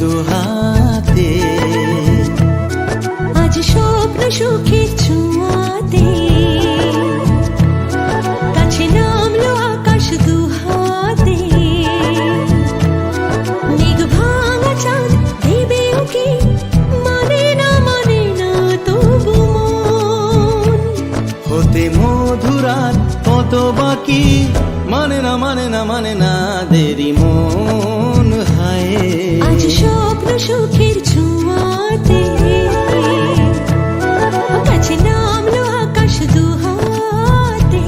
দুহাতে, আজ স্বপ্ন সুখের ছোঁয়াতে কাছে নামলো আকাশ দুহাতে। মেঘ ভাঙা চাঁদ দেবে ওকে, মানে না তবু মন। হতে মধুরাত কত বাকি, মানে না দেরি মন হায়। আজ স্বপ্ন সুখের ছোঁয়াতে কাছে নামলো আকাশ দুহাতে।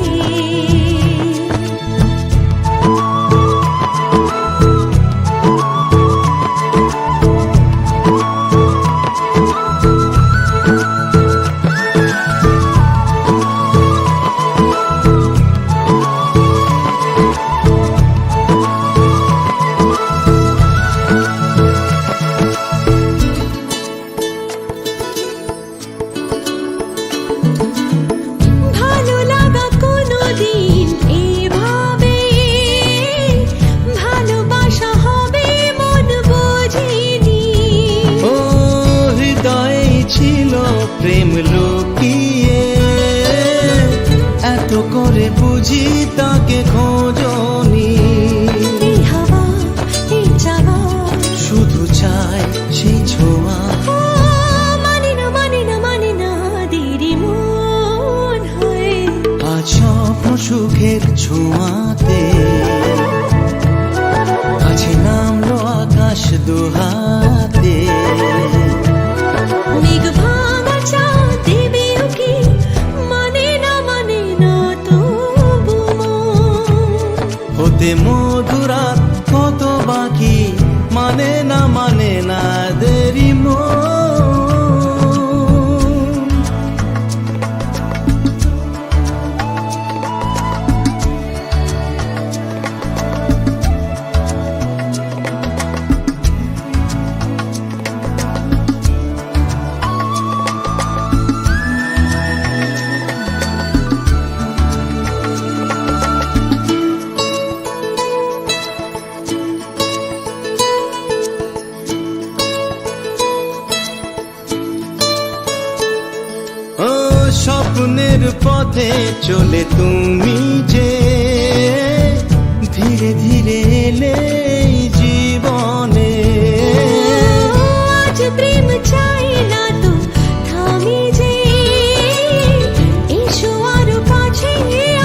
ভালো লাগা কোনোদিন এভাবে, ভালোবাসা হবে মন বোঝেনি। ও হৃদয়ে ছিল প্রেম লুকিয়ে, এত করে বুঝি তাকে খোঁজনি। এই হাওয়া এই চাওয়া, শুধু চাই সেই ছোঁয়া, ও মানে না দেরি মন হয়ে। আজ স্বপ্ন সুখের ছোঁয়াতে কাছে নামলো আকাশ দুহাতে। মেঘ ভাঙা চাঁদ দেবে ওকে, মানে না তবু মন। হতে মধুরাত কত বাকি, মানে না দেরি মন। ও স্বপ্নের পথে চলে তুমি যে, ধীরে ধীরে এলে এই জীবনে। আজ প্রেম চাই না তো থামি যে, এসো আরো কাছে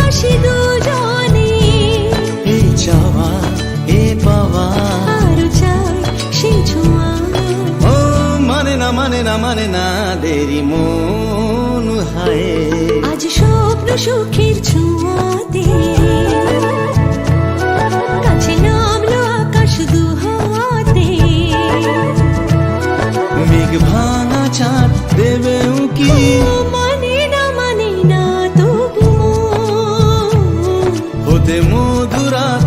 আসি দুজনে। এই চাওয়া এ পাওয়া, আরো চাই সেই ছোঁয়া, ও মানে না দেরি মন হায়। আজ স্বপ্ন সুখের ছোঁয়াতে কাছে নামলো আকাশ দুহাতে। মেঘ ভাঙা চাঁদ দেবে উকি, ও মানে না তবু মন। হতে মধুরাত